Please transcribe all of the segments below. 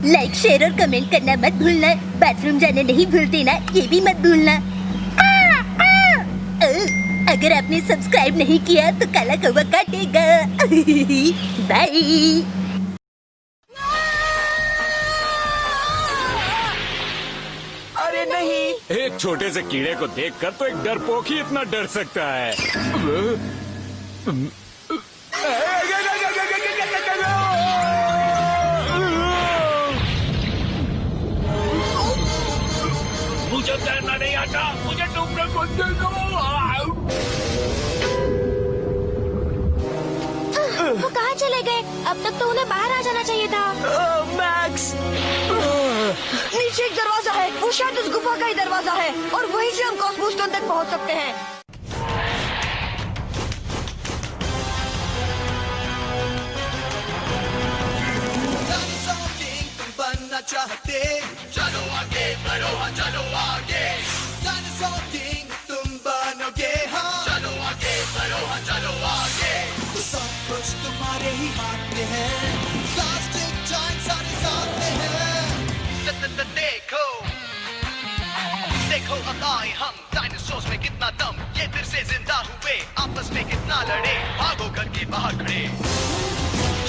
Like share और comment करना मत भूलना। बाथरूम जाना नहीं भूलते ना, ये भी मत भूलना। अगर आपने सब्सक्राइब नहीं किया तो काला कौवा काटेगा। बाय। अरे नहीं, एक छोटे से कीड़े को देखकर तो एक डरपोक ही इतना डर सकता है। मुझे तैरना नहीं आता, मुझे डूबने को दे दो। वो कहाँ चले गए? अब तक तो उन्हें बाहर आ जाना चाहिए था। मैक्स, नीचे एक दरवाजा है, वो शायद उस गुफा का ही दरवाजा है और वहीं से हम कॉस्मोस स्टोन तक पहुंच सकते हैं। चाहते चलो आगे बढ़ो, हाँ चलो आगे। डायनासोर किंग तुम बनोगे, हाँ चलो आगे बढ़ो, हाँ चलो आगे। तो सब कुछ तुम्हारे ही हाथ में है, प्लास्टिक जाइंट सारे साथ में है। देखो देखो अब आए हम, डायनासोर्स में कितना दम, ये फिर से जिंदा हुए, आपस में कितना लड़े, भागो करके बाहर खड़े।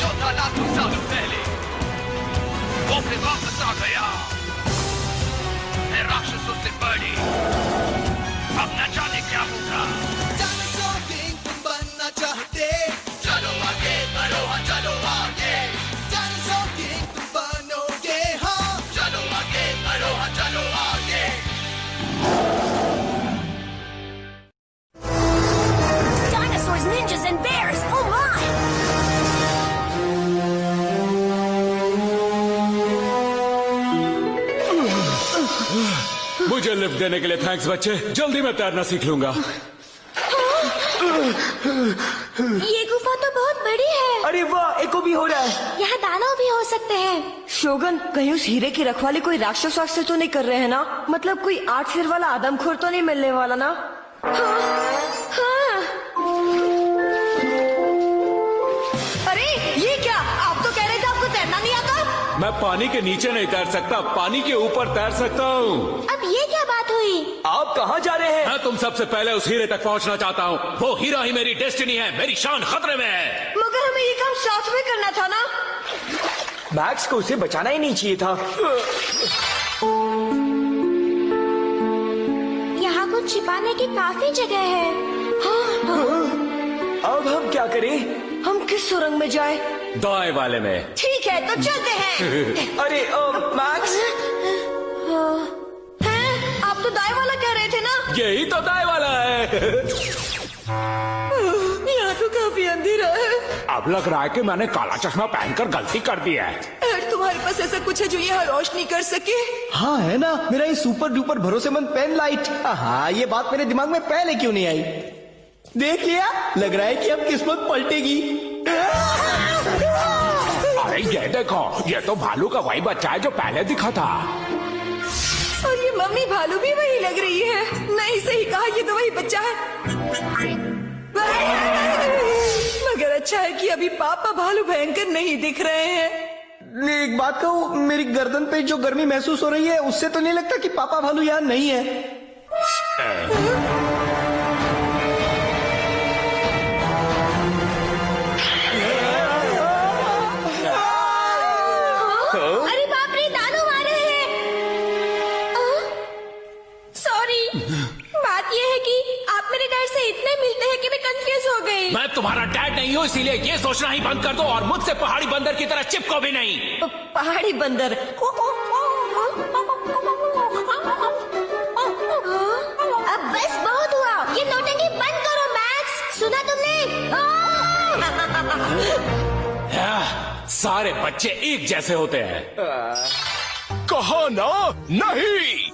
जो था लाखों सालों पहले वो फिर वापस आ गया, है राक्षसों से बड़ी, अब न जाने क्या होगा। डायनासोर किंग तुम बनना चाहते, चलो आगे बढ़ो, हाँ चलो आगे। डायनासोर किंग तुम बनोगे, हाँ चलो आगे बढ़ो, हाँ चलो आगे। Dinosaurs, ninjas and bears, oh my! मुझे लिफ्ट देने के लिए थैंक्स बच्चे, जल्दी मैं तैरना सीख लूंगा। ये गुफा तो बहुत बड़ी है। अरे वाह, एको भी हो रहा है। यहाँ दानव भी हो सकते हैं। शोगन, कहीं उस हीरे की रखवाली कोई राक्षस वाक्षस तो नहीं कर रहे हैं ना? मतलब कोई 8 सिर वाला आदमखोर तो नहीं मिलने वाला ना? हाँ। अरे ये क्या, आप तो कह रहे थे आपको तैरना नहीं आता? मैं पानी के नीचे नहीं तैर सकता, पानी के ऊपर तैर सकता हूँ। अब ये क्या बात हुई? आप कहाँ जा रहे हैं? मैं तुम सबसे पहले उस हीरे तक पहुँचना चाहता हूँ। वो हीरा ही मेरी डेस्टिनी है, मेरी शान खतरे में है। मगर हमें ये काम साथ में करना था ना? मैक्स को उसे बचाना ही नहीं चाहिए था। यहाँ कुछ छिपाने की काफी जगह है। अब हम क्या करें? हम किस सुरंग में जाएं? दाएं वाले में। ठीक है, तो चलते हैं। अरे मैक्स, हैं? आप तो दाएं वाला कह रहे थे ना? यही तो दाएं वाला है। यहाँ तो काफी अंधेरा है। अब लग रहा है कि मैंने काला चश्मा पहनकर गलती कर दी है। तुम्हारे पास ऐसा कुछ है जो यहाँ रोशनी कर सके? हाँ है ना, मेरा ये सुपर डुपर भरोसेमंद पेन लाइट। हाँ, ये बात मेरे दिमाग में पहले क्यों नहीं आई? देख लिया, लग रहा है कि अब किस्मत पलटेगी। अरे ये देखो, ये तो भालू का वही बच्चा है जो पहले दिखा था। और ये मम्मी भालू भी वही लग रही है। नहीं, सही कहा, ये तो वही बच्चा है। मगर अच्छा है कि अभी पापा भालू भयंकर नहीं दिख रहे हैं। एक बात कहूँ, मेरी गर्दन पे जो गर्मी महसूस हो रही है उससे तो नहीं लगता कि पापा भालू यहाँ नहीं है। अरे बाप रे, दानव आ रहे हैं। सॉरी, बात ये है कि आप मेरे डैड से इतने मिलते हैं कि मैं कंफ्यूज हो गई। मैं तुम्हारा डैड नहीं हूँ, इसीलिए ये सोचना ही बंद कर दो और मुझसे पहाड़ी बंदर की तरह चिपको भी नहीं। पहाड़ी बंदर? अब बस बहुत हुआ, ये नौटंकी बंद करो मैक्स। सुना तुमने? सारे बच्चे एक जैसे होते हैं। कहा ना नहीं,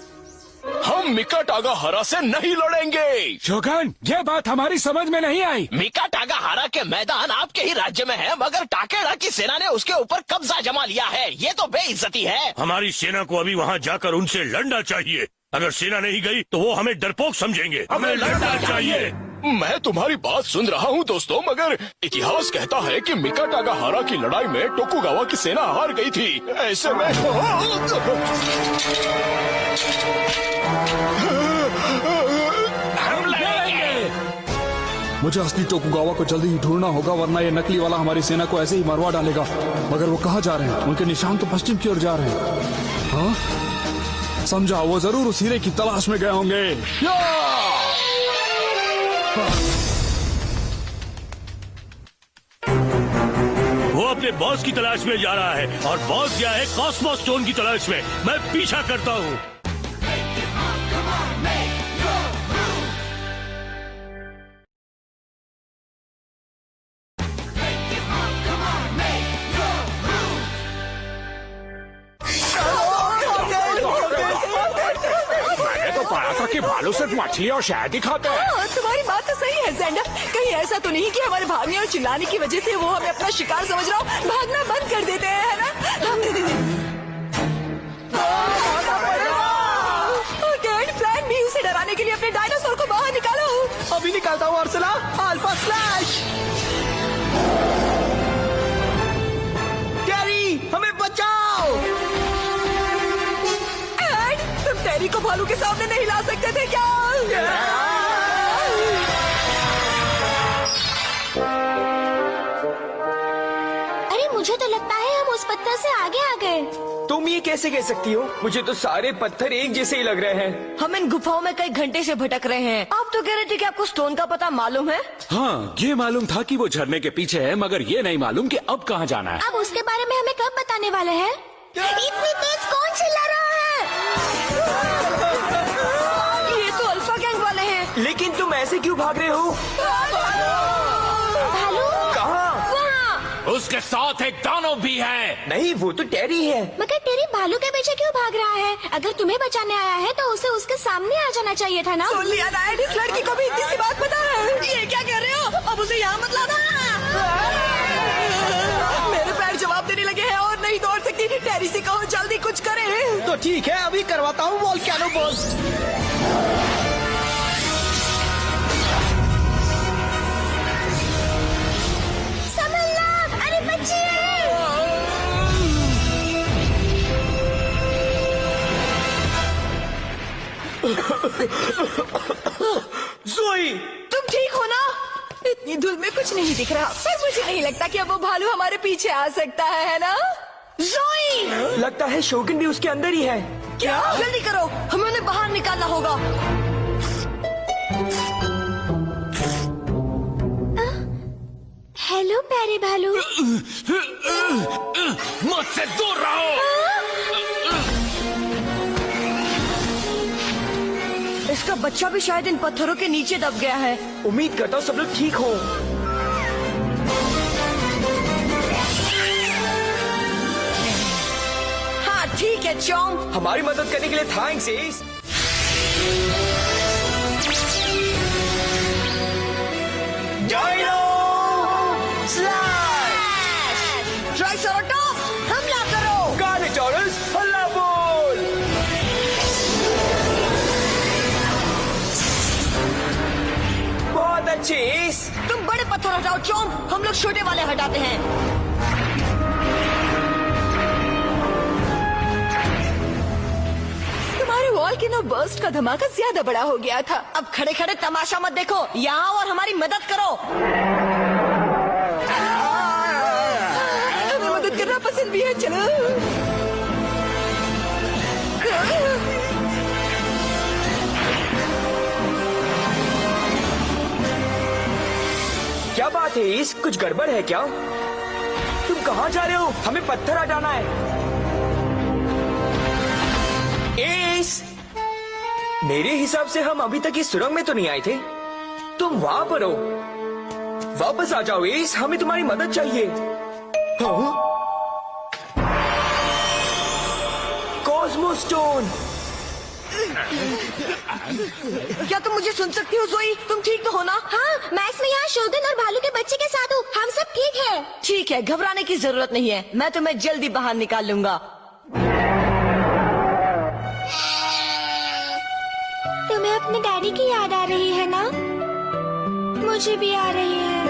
हम मिकाटागा हरा से नहीं लड़ेंगे। शोगन, ये बात हमारी समझ में नहीं आई। मिकाटागा हरा के मैदान आपके ही राज्य में है, मगर टाकेड़ा की सेना ने उसके ऊपर कब्जा जमा लिया है। ये तो बेइज्जती है। हमारी सेना को अभी वहाँ जाकर उनसे लड़ना चाहिए। अगर सेना नहीं गई तो वो हमें डरपोक समझेंगे। हमें लड़ना चाहिए। मैं तुम्हारी बात सुन रहा हूँ दोस्तों, मगर इतिहास कहता है कि मिकाटागाहारा की लड़ाई में टोकुगावा की सेना हार गई थी। ऐसे में हम लड़ेंगे। मुझे असली टोकुगावा को जल्दी ही ढूंढना होगा, वरना ये नकली वाला हमारी सेना को ऐसे ही मरवा डालेगा। मगर वो कहाँ जा रहे हैं? उनके निशान तो पश्चिम की ओर जा रहे हैं। हाँ, समझा, वो जरूर उस हीरे की तलाश में गए होंगे। वो अपने बॉस की तलाश में जा रहा है और बॉस गया है कॉस्मोस स्टोन की तलाश में। मैं पीछा करता हूँ। मैंने तो पढ़ा था कि भालू सिर्फ मछली और शहद ही खाते हैं। हाँ, तुम्हारी बात तो सही है ज़ेंडा। कहीं ऐसा तो नहीं कि हमारे भागने और चिल्लाने की वजह से वो हमें अपना शिकार समझ रहा हो, भागना बंद कर देते हैं, है ना? डैड, प्लान बी, उसे डराने के लिए अपने डायनासोर को बाहर निकालो। अभी निकालता हूँ अर्सला। Alpha slash. टेरी, हमें बचाओ। डैड, तुम टेरी को भालू के सामने नहीं ला सकते थे क्या? अरे मुझे तो लगता है हम उस पत्थर से आगे आ गए। तुम ये कैसे कह सकती हो? मुझे तो सारे पत्थर एक जैसे ही लग रहे हैं। हम इन गुफाओं में कई घंटे से भटक रहे हैं। आप तो कह रहे थे कि आपको स्टोन का पता मालूम है। हाँ, ये मालूम था कि वो झरने के पीछे है, मगर ये नहीं मालूम कि अब कहाँ जाना है। अब उसके बारे में हमें कब बताने वाले हैं? इतनी तेज कौन चिल्ला रहा है? ये तो अल्फा गैंग वाले हैं। लेकिन तुम ऐसे क्यों भाग रहे हो? भालू कहाँ? वहाँ। उसके साथ एक दानव भी है। नहीं, वो तो टेरी है। मगर तेरी भालू के पीछे क्यों भाग रहा है? अगर तुम्हें बचाने आया है तो उसे उसके सामने आ जाना चाहिए था ना। सुन लिया डैड, इस लड़की को भी इतनी सी बात पता है। ये क्या कह रहे हो? अब उसे यहाँ मत लाना। मेरे पैर जवाब देने लगे हैं और नहीं दौड़ सकती। टेरी से कहो जल्दी कुछ करे। तो ठीक है, अभी करवाता हूँ वोल्केनो बर्स्ट। संभलना, अरे बच्चिए। जोई, तुम ठीक हो ना? इतनी धूल में कुछ नहीं दिख रहा, पर मुझे नहीं लगता कि अब वो भालू हमारे पीछे आ सकता है ना? जोई! लगता है शोगन भी उसके अंदर ही है। क्या? जल्दी करो, हमें उन्हें बाहर निकालना होगा। हेलो प्यारे भालू। मुझसे दूर रहो। इसका बच्चा भी शायद इन पत्थरों के नीचे दब गया है। उम्मीद करता हूँ सब लोग ठीक हो। हाँ ठीक है चौंग। हमारी मदद करने के लिए थैंक्स एस। ट्राइसेराटॉप्स, हमला करो। कार्निटोरस, हल्ला बोल। बहुत अच्छे एस। तुम बड़े पत्थर हटाओ चौंग, हम लोग छोटे वाले हटाते हैं। तुम्हारे वॉल्केनो बर्स्ट का धमाका ज्यादा बड़ा हो गया था। अब खड़े खड़े तमाशा मत देखो, यहाँ और हमारी मदद करो। हमें मदद करना पसंद भी है, चलो। क्या बात है एस? कुछ गड़बड़ है क्या? तुम कहाँ जा रहे हो? हमें पत्थर हटाना है। एस, मेरे हिसाब से हम अभी तक इस सुरंग में तो नहीं आए थे। तुम वहां पर हो। वापस आ जाओ एस, हमें तुम्हारी मदद चाहिए। हाँ? Cosmo stone. क्या तुम मुझे सुन सकती हो जोई? तुम ठीक तो हो ना? हाँ, मैं इसमें यहाँ शोगन और भालू के बच्चे के साथ हूँ। हम सब ठीक है। ठीक है, घबराने की जरूरत नहीं है। मैं तुम्हें जल्दी बाहर निकाल लूंगा। तुम्हें अपने डैडी की याद आ रही है ना? मुझे भी आ रही है।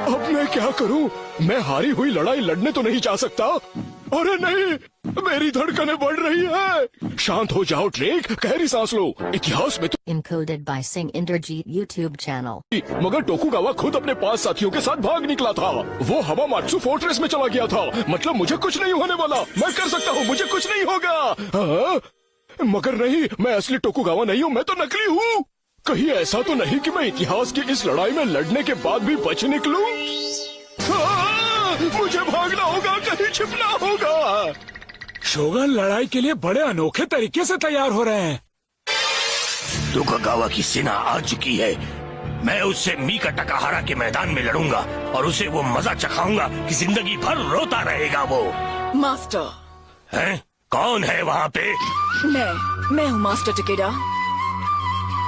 अब मैं क्या करूं? मैं हारी हुई लड़ाई लड़ने तो नहीं जा सकता। अरे नहीं, मेरी धड़कनें बढ़ रही है। शांत हो जाओ ड्रेक, गहरी सांस लो। इतिहास में तो Encoded by Sing Inderjeet YouTube channel. मगर टोकुगावा खुद अपने 5 साथियों के साथ भाग निकला था। वो हवामात्सु फोर्ट्रेस में चला गया था। मतलब मुझे कुछ नहीं होने वाला। मैं कर सकता हूँ, मुझे कुछ नहीं होगा। हाँ? मगर नहीं, मैं असली टोकुगावा नहीं हूँ, मैं तो नकली हूँ। कहीं ऐसा तो नहीं कि मैं इतिहास की इस लड़ाई में लड़ने के बाद भी बच निकलूं? हाँ, मुझे भागना होगा, कहीं छिपना होगा। शोगन लड़ाई के लिए बड़े अनोखे तरीके से तैयार हो रहे हैं। टोकुगावा की सेना आ चुकी है। मैं उससे मीका टाकाहारा के मैदान में लड़ूंगा और उसे वो मजा चखाऊंगा कि जिंदगी भर रोता रहेगा वो। मास्टर, हैं? कौन है वहाँ पे? मैं हूँ मास्टर टिकेडा।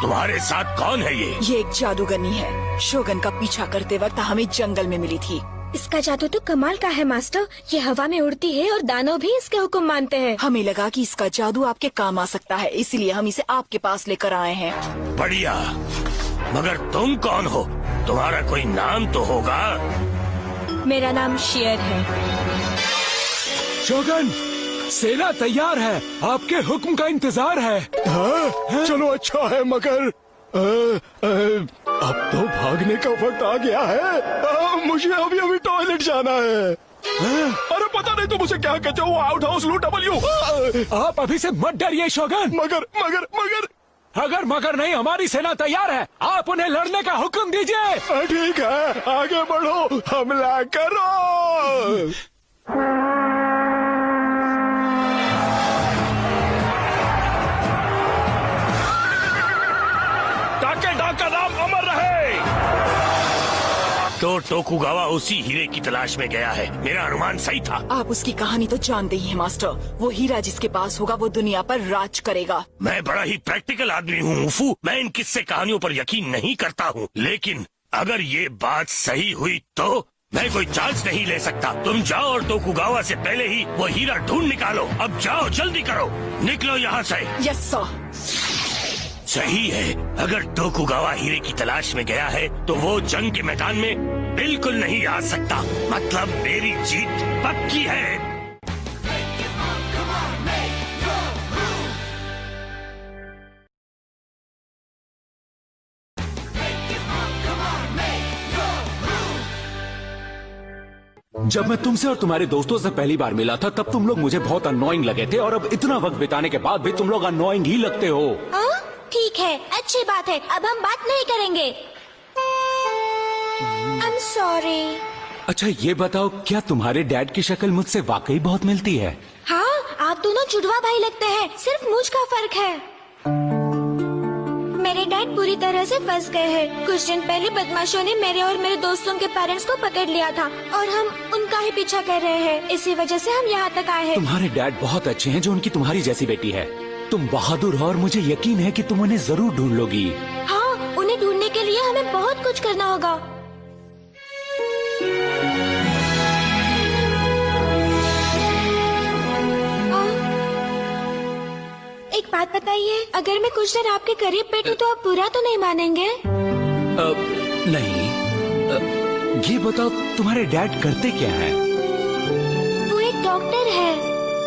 तुम्हारे साथ कौन है ये? ये एक जादूगरनी है। शोगन का पीछा करते वक्त हमें जंगल में मिली थी। इसका जादू तो कमाल का है मास्टर। ये हवा में उड़ती है और दानव भी इसके हुक्म मानते हैं। हमें लगा कि इसका जादू आपके काम आ सकता है, इसलिए हम इसे आपके पास लेकर आए हैं। बढ़िया, मगर तुम कौन हो? तुम्हारा कोई नाम तो होगा? मेरा नाम शेर है। शोगन, सेना तैयार है, आपके हुक्म का इंतजार है। हाँ? चलो अच्छा है, मगर अब तो भागने का वक्त आ गया है। मुझे अभी अभी टॉयलेट जाना है। अरे पता नहीं तुम उसे क्या कहते हो, आउट हाउस लू डब्ल्यू। आप अभी से मत डरिए शोगन। मगर मगर मगर अगर मगर नहीं, हमारी सेना तैयार है। आप उन्हें लड़ने का हुक्म दीजिए। ठीक है, आगे बढ़ो, हमला करो। टाकेडा का नाम अमर रहे। तो टोकुगावा उसी हीरे की तलाश में गया है। मेरा अनुमान सही था। आप उसकी कहानी तो जानते ही हैं मास्टर। वो हीरा जिसके पास होगा वो दुनिया पर राज करेगा। मैं बड़ा ही प्रैक्टिकल आदमी हूँ उफू। मैं इन किस्से कहानियों पर यकीन नहीं करता हूँ, लेकिन अगर ये बात सही हुई तो मैं कोई चांस नहीं ले सकता। तुम जाओ और टोकुगावा से पहले ही वो हीरा ढूंढ निकालो। अब जाओ, जल्दी करो, निकलो यहाँ से। Yes sir. सही है, अगर टोकुगावा हीरे की तलाश में गया है तो वो जंग के मैदान में बिल्कुल नहीं आ सकता। मतलब मेरी जीत पक्की है। जब मैं तुमसे और तुम्हारे दोस्तों से पहली बार मिला था तब तुम लोग मुझे बहुत अननोइंग लगे थे, और अब इतना वक्त बिताने के बाद भी तुम लोग अननोइंग ही लगते हो। ठीक है, अच्छी बात है। अब हम बात नहीं करेंगे। I'm sorry। अच्छा ये बताओ, क्या तुम्हारे डैड की शक्ल मुझसे वाकई बहुत मिलती है? हाँ, आप दोनों जुड़वा भाई लगते हैं, सिर्फ मुझ का फर्क है। मेरे डैड पूरी तरह से फंस गए हैं। कुछ दिन पहले बदमाशों ने मेरे और मेरे दोस्तों के पेरेंट्स को पकड़ लिया था और हम उनका ही पीछा कर रहे हैं। इसी वजह से हम यहाँ तक आए हैं। तुम्हारे डैड बहुत अच्छे हैं जो उनकी तुम्हारी जैसी बेटी है। तुम बहादुर हो और मुझे यकीन है कि तुम उन्हें जरूर ढूंढ लोगी। हाँ, उन्हें ढूंढने के लिए हमें बहुत कुछ करना होगा। एक बात बताइए, अगर मैं कुछ देर आपके करीब बैठूं तो आप बुरा तो नहीं मानेंगे? नहीं। ये बताओ, तुम्हारे डैड करते क्या हैं? वो एक डॉक्टर है।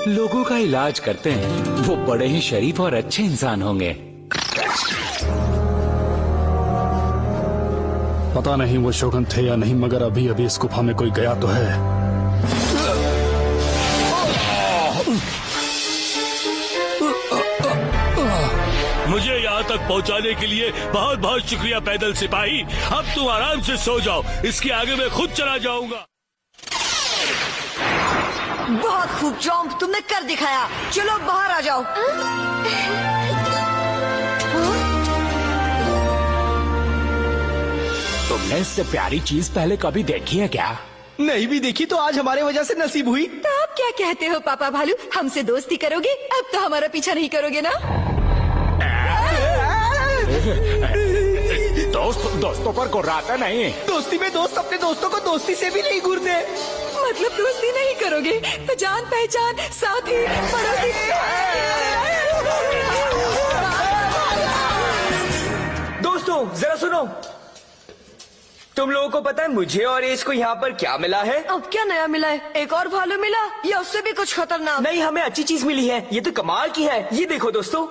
लोगों का इलाज करते हैं। वो बड़े ही शरीफ और अच्छे इंसान होंगे। पता नहीं वो शोगन थे या नहीं, मगर अभी अभी इस गुफा में कोई गया तो है। मुझे यहाँ तक पहुँचाने के लिए बहुत बहुत शुक्रिया पैदल सिपाही। अब तुम आराम से सो जाओ, इसके आगे मैं खुद चला जाऊंगा। बहुत खूब जॉम्प तुमने कर दिखाया। चलो बाहर आ जाओ। तुमने इससे प्यारी चीज पहले कभी देखी है क्या? नहीं भी देखी तो आज हमारे वजह से नसीब हुई। तो आप क्या कहते हो पापा भालू, हमसे दोस्ती करोगे? अब तो हमारा पीछा नहीं करोगे ना? दोस्तों पर गुर्राता नहीं। दोस्ती में दोस्त अपने दोस्तों को दोस्ती से भी नहीं घूरते। मतलब दोस्ती नहीं करोगे तो जान पहचान साथी पड़ोसी। दोस्तों जरा सुनो, तुम लोगों को पता है मुझे और एस को यहाँ पर क्या मिला है? अब क्या नया मिला है? एक और भालू मिला या उससे भी कुछ खतरनाक? नहीं, हमें अच्छी चीज मिली है। ये तो कमाल की है। ये देखो दोस्तों।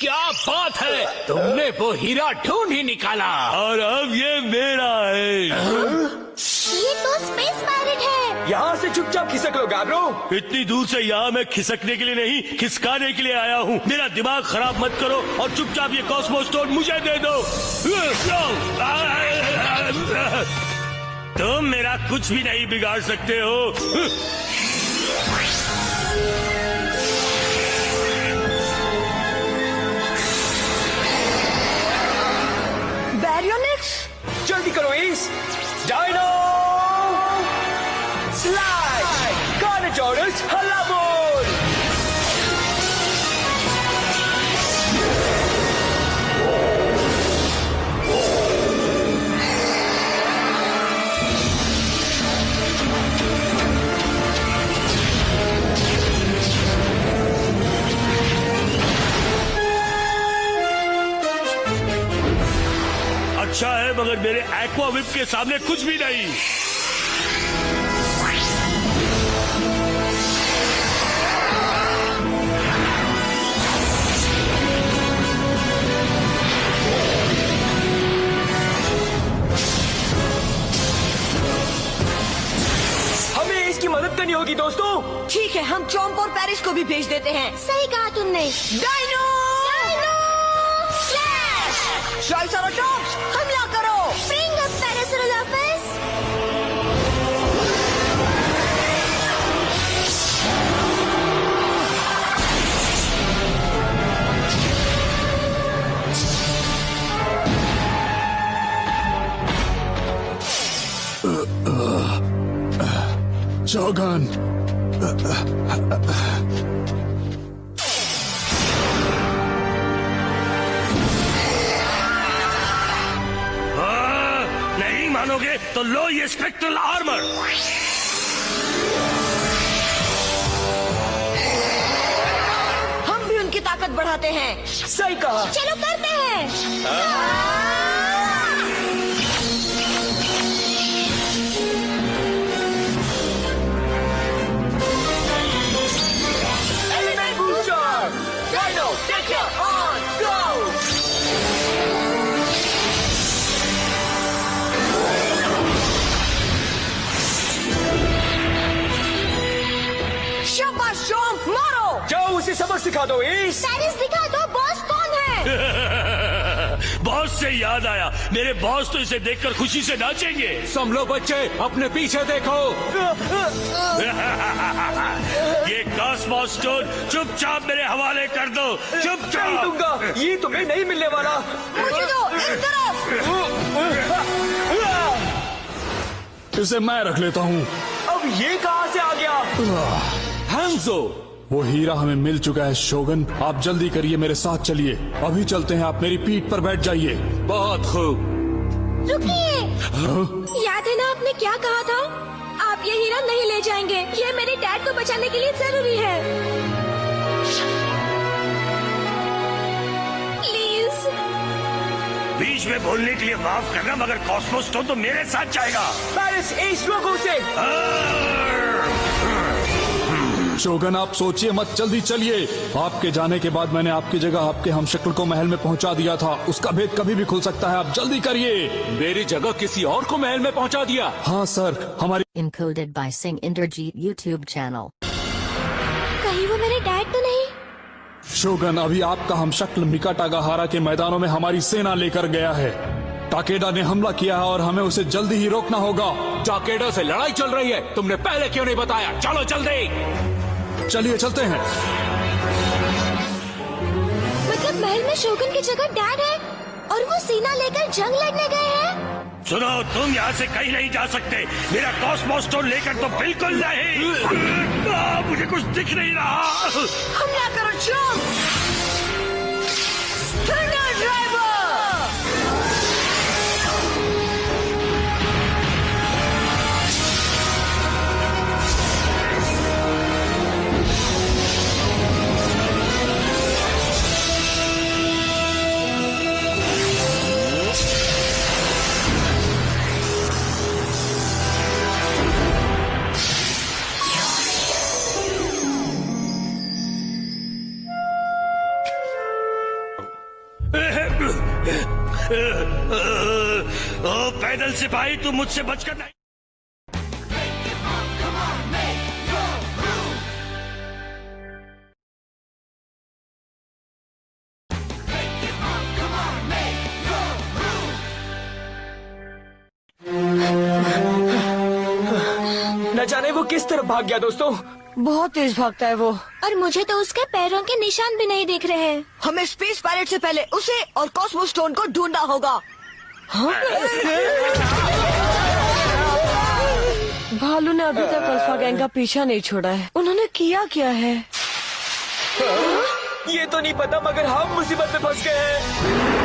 क्या बात है, तुमने वो हीरा ढूंढ ही निकाला। और अब ये मेरा है। ये तो स्पेस पायरेट है। यहाँ से चुपचाप खिसक लो गैब्रो। इतनी दूर से यहाँ मैं खिसकने के लिए नहीं, खिसकाने के लिए आया हूँ। मेरा दिमाग खराब मत करो और चुपचाप ये कॉस्मो स्टोन मुझे दे दो। तुम मेरा कुछ भी नहीं बिगाड़ सकते हो। बैरियोनिक्स, जल्दी करो एस। डायनो स्लाइड, कार्नोटोरस हल्ला बोल। अच्छा है, मगर मेरे एक्वा विप के सामने कुछ भी नहीं। हमें इसकी मदद करनी होगी दोस्तों। ठीक है, हम चॉम्प और पेरिस को भी भेज देते हैं। सही कहा तुमने। डायनो ट्राइसराटॉप्स, हमला करो। Bring up Parasaurolophus. शोगन, नहीं मानोगे तो लो ये स्पेक्ट्रल आर्मर। हम भी उनकी ताकत बढ़ाते हैं। सही कहा। चलो करते हैं। Element booster, dino take care on go. शाबाश चॉम्प, मारो। जाओ उसे सबक सिखा दो एस। पेरिस दिखा दो बॉस कौन है। बॉस से याद आया, मेरे बॉस तो इसे देखकर खुशी से नाचेंगे। समझो बच्चे, अपने पीछे देखो। ये कॉस्मो स्टोन चुपचाप मेरे हवाले कर दो। नहीं चुपचाप। दूंगा, ये तुम्हें नहीं मिलने वाला। मुझे दो, इस तरफ। इसे मैं रख लेता हूँ। अब ये कहाँ से आ गया? हैंजो, वो हीरा हमें मिल चुका है शोगन। आप जल्दी करिए, मेरे साथ चलिए। अभी चलते हैं, आप मेरी पीठ पर बैठ जाइए। बहुत खूब। रुकिए, याद है ना आपने क्या कहा था? आप ये हीरा नहीं ले जाएंगे। ये मेरे डैड को बचाने के लिए जरूरी है। प्लीज। बीच में बोलने के लिए माफ करना, मगर कॉस्मो स्टोन तो मेरे साथ जाएगा। पेरिस एस रोको उसे। शोगन, आप सोचिए मत, जल्दी चलिए। आपके जाने के बाद मैंने आपकी जगह आपके हमशक्ल को महल में पहुंचा दिया था। उसका भेद कभी भी खुल सकता है। आप जल्दी करिए। मेरी जगह किसी और को महल में पहुंचा दिया। हाँ सर, हमारी Encoded by Sing Inderjeet YouTube channel. कहीं वो मेरे डैड तो नहीं? शोगन, अभी आपका हमशक्ल मिका टागाहारा के मैदानों में हमारी सेना लेकर गया है। टाकेडा ने हमला किया है और हमें उसे जल्दी ही रोकना होगा। टाकेडा से लड़ाई चल रही है, तुमने पहले क्यों नहीं बताया? चलो जल्दी। चलिए चलते हैं। मतलब महल में शोगन की जगह डैड है और वो सीना लेकर जंग लड़ने गए हैं। सुनो, तुम यहाँ से कहीं नहीं जा सकते। मेरा कॉस्मो स्टोन लेकर तो बिल्कुल नहीं। मुझे कुछ दिख नहीं रहा। हमला करो चॉम्प। Thunder driver. ओ पैदल सिपाही, तू मुझसे बचकर नहीं। न जाने वो किस तरफ भाग गया दोस्तों। बहुत तेज भागता है वो। और मुझे तो उसके पैरों के निशान भी नहीं दिख रहे हैं। हमें स्पेस पायलट से पहले उसे और कॉस्मो स्टोन को ढूंढना होगा। हाँ? भालू ने अभी तक अल्फा गैंग का पीछा नहीं छोड़ा है। उन्होंने किया क्या है? ये तो नहीं पता, मगर हम मुसीबत में फंस गए हैं।